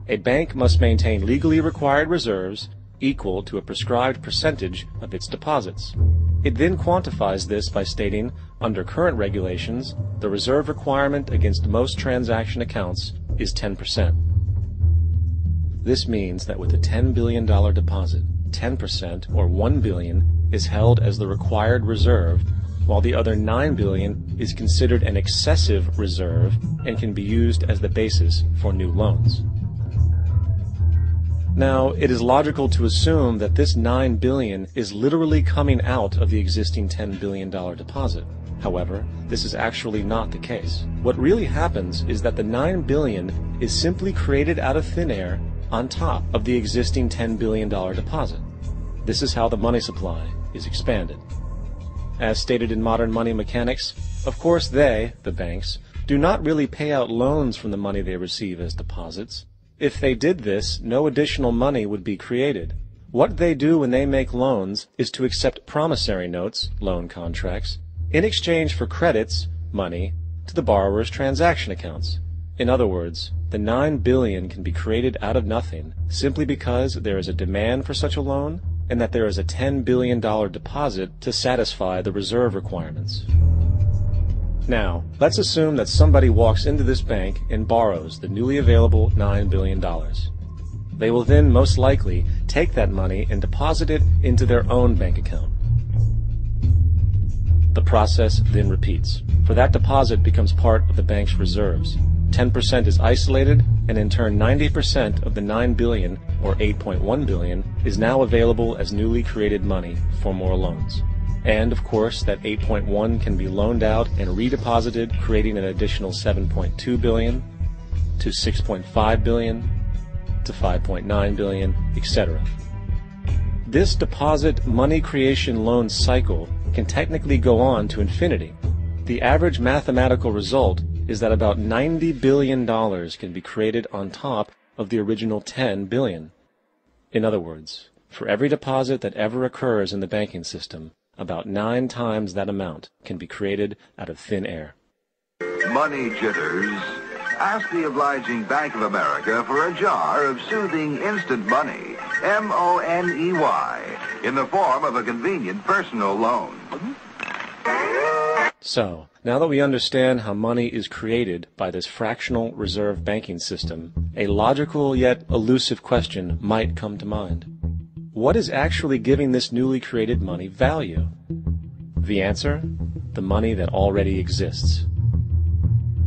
A bank must maintain legally required reserves equal to a prescribed percentage of its deposits. It then quantifies this by stating, under current regulations, the reserve requirement against most transaction accounts is 10%. This means that with a $10 billion deposit, 10% or $1 billion is held as the required reserve, while the other $9 billion is considered an excessive reserve and can be used as the basis for new loans. Now, it is logical to assume that this $9 billion is literally coming out of the existing $10 billion deposit. However, this is actually not the case. What really happens is that the $9 billion is simply created out of thin air on top of the existing $10 billion deposit. This is how the money supply is expanded. As stated in modern money mechanics, of course they, the banks, do not really pay out loans from the money they receive as deposits. If they did this, no additional money would be created. What they do when they make loans is to accept promissory notes, loan contracts, in exchange for credits, money, to the borrower's transaction accounts. In other words, the $9 billion can be created out of nothing simply because there is a demand for such a loan and that there is a $10 billion deposit to satisfy the reserve requirements. Now, let's assume that somebody walks into this bank and borrows the newly available $9 billion. They will then most likely take that money and deposit it into their own bank account. The process then repeats, for that deposit becomes part of the bank's reserves. 10% is isolated, and in turn 90% of the $9 billion, or $8.1 billion, is now available as newly created money for more loans. And, of course, that 8.1 can be loaned out and redeposited, creating an additional 7.2 billion, to 6.5 billion, to 5.9 billion, etc. This deposit money creation loan cycle can technically go on to infinity. The average mathematical result is that about $90 billion can be created on top of the original 10 billion. In other words, for every deposit that ever occurs in the banking system, about 9 times that amount can be created out of thin air. Money jitters. Ask the obliging Bank of America for a jar of soothing instant money, M-O-N-E-Y, in the form of a convenient personal loan. So, now that we understand how money is created by this fractional reserve banking system, a logical yet elusive question might come to mind. What is actually giving this newly created money value? The answer? The money that already exists.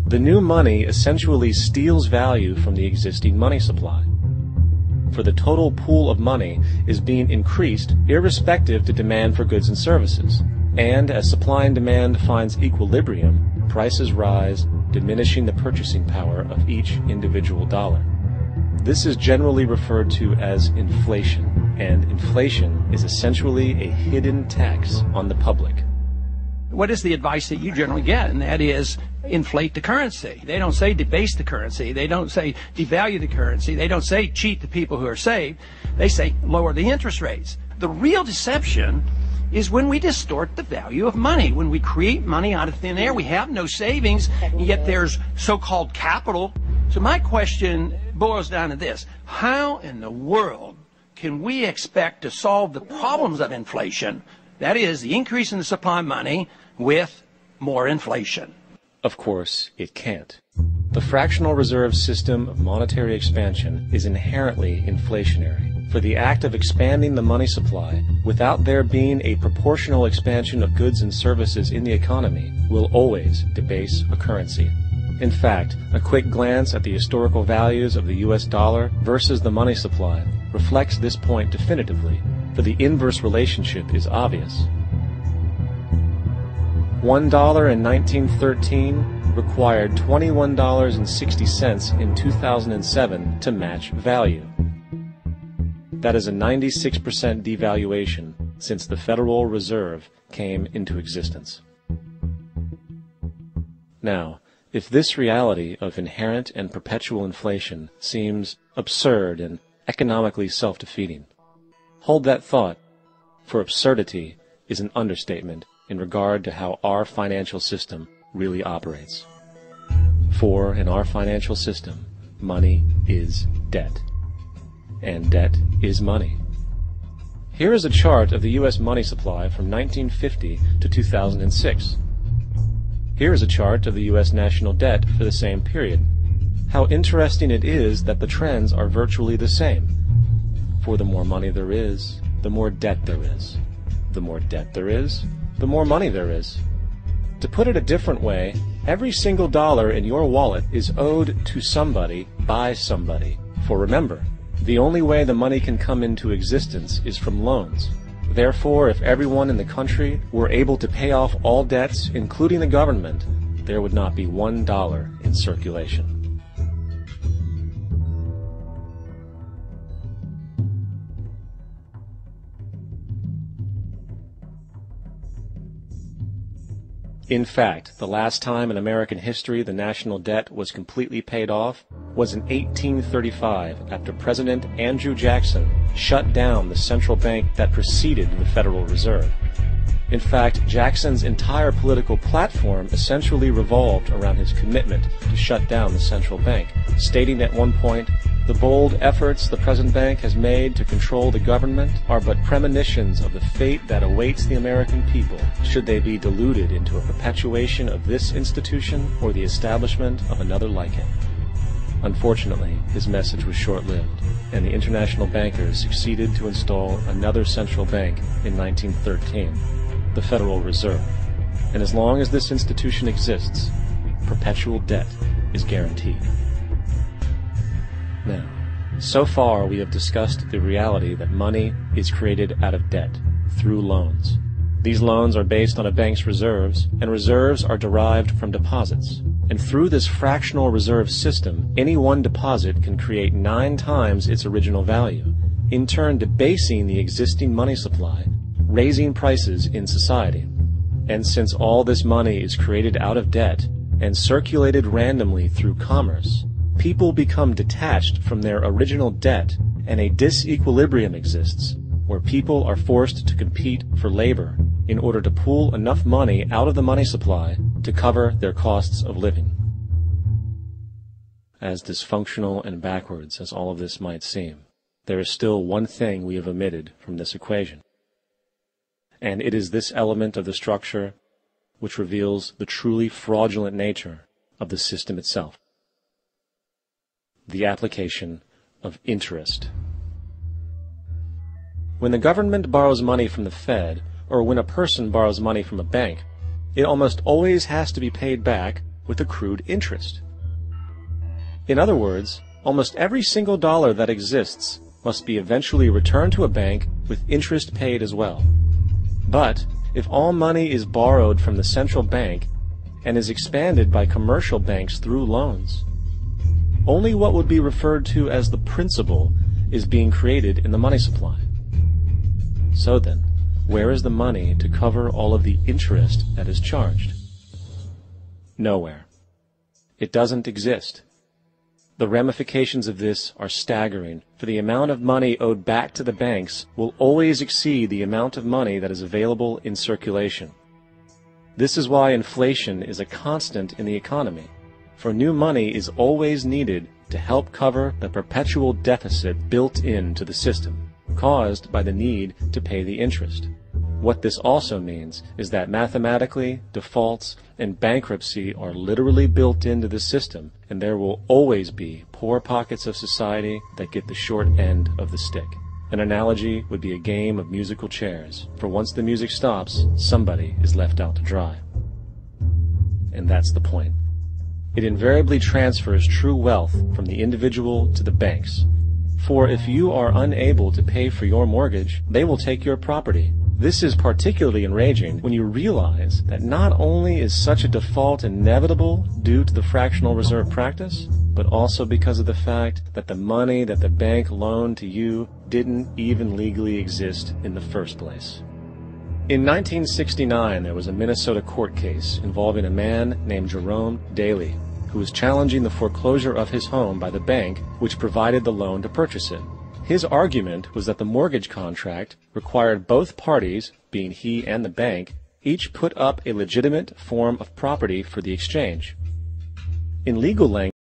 The new money essentially steals value from the existing money supply. For the total pool of money is being increased irrespective to demand for goods and services. And as supply and demand finds equilibrium, prices rise, diminishing the purchasing power of each individual dollar. This is generally referred to as inflation, and inflation is essentially a hidden tax on the public. What is the advice that you generally get? And that is inflate the currency. They don't say debase the currency. They don't say devalue the currency. They don't say cheat the people who are saved. They say lower the interest rates. The real deception is when we distort the value of money. When we create money out of thin air, we have no savings, yet there's so-called capital. So my question boils down to this. How in the world can we expect to solve the problems of inflation, that is, the increase in the supply of money, with more inflation? Of course, it can't. The fractional reserve system of monetary expansion is inherently inflationary. For the act of expanding the money supply, without there being a proportional expansion of goods and services in the economy, will always debase a currency. In fact, a quick glance at the historical values of the US dollar versus the money supply reflects this point definitively, for the inverse relationship is obvious. $1 in 1913 required $21.60 in 2007 to match value. That is a 96% devaluation since the Federal Reserve came into existence. Now, if this reality of inherent and perpetual inflation seems absurd and economically self-defeating, hold that thought, for absurdity is an understatement in regard to how our financial system really operates. For in our financial system, money is debt. And debt is money. Here is a chart of the U.S. money supply from 1950 to 2006. Here is a chart of the U.S. national debt for the same period. How interesting it is that the trends are virtually the same. For the more money there is, the more debt there is. The more debt there is, the more money there is. To put it a different way, every single dollar in your wallet is owed to somebody by somebody. For remember, the only way the money can come into existence is from loans. Therefore, if everyone in the country were able to pay off all debts, including the government, there would not be $1 in circulation. In fact, the last time in American history the national debt was completely paid off was in 1835 after President Andrew Jackson shut down the central bank that preceded the Federal Reserve. In fact, Jackson's entire political platform essentially revolved around his commitment to shut down the central bank, stating at one point, "The bold efforts the present bank has made to control the government are but premonitions of the fate that awaits the American people, should they be deluded into a perpetuation of this institution or the establishment of another like it." Unfortunately, his message was short-lived, and the international bankers succeeded to install another central bank in 1913, the Federal Reserve. And as long as this institution exists, perpetual debt is guaranteed. Now, so far we have discussed the reality that money is created out of debt, through loans. These loans are based on a bank's reserves, and reserves are derived from deposits. And through this fractional reserve system, any one deposit can create 9 times its original value, in turn debasing the existing money supply, raising prices in society. And since all this money is created out of debt and circulated randomly through commerce, people become detached from their original debt, and a disequilibrium exists, where people are forced to compete for labor in order to pool enough money out of the money supply to cover their costs of living. As dysfunctional and backwards as all of this might seem, there is still one thing we have omitted from this equation. And it is this element of the structure which reveals the truly fraudulent nature of the system itself: the application of interest. When the government borrows money from the Fed, or when a person borrows money from a bank, it almost always has to be paid back with accrued interest. In other words, almost every single dollar that exists must be eventually returned to a bank with interest paid as well. But if all money is borrowed from the central bank and is expanded by commercial banks through loans, only what would be referred to as the principal is being created in the money supply. So then, where is the money to cover all of the interest that is charged? Nowhere. It doesn't exist. The ramifications of this are staggering, for the amount of money owed back to the banks will always exceed the amount of money that is available in circulation. This is why inflation is a constant in the economy, for new money is always needed to help cover the perpetual deficit built into the system, caused by the need to pay the interest. What this also means is that mathematically, defaults and bankruptcy are literally built into the system, and there will always be poor pockets of society that get the short end of the stick. An analogy would be a game of musical chairs, for once the music stops, somebody is left out to dry. And that's the point. It invariably transfers true wealth from the individual to the banks. For if you are unable to pay for your mortgage, they will take your property. This is particularly enraging when you realize that not only is such a default inevitable due to the fractional reserve practice, but also because of the fact that the money that the bank loaned to you didn't even legally exist in the first place. In 1969, there was a Minnesota court case involving a man named Jerome Daly, who was challenging the foreclosure of his home by the bank which provided the loan to purchase it. His argument was that the mortgage contract required both parties, being he and the bank, each put up a legitimate form of property for the exchange. In legal language,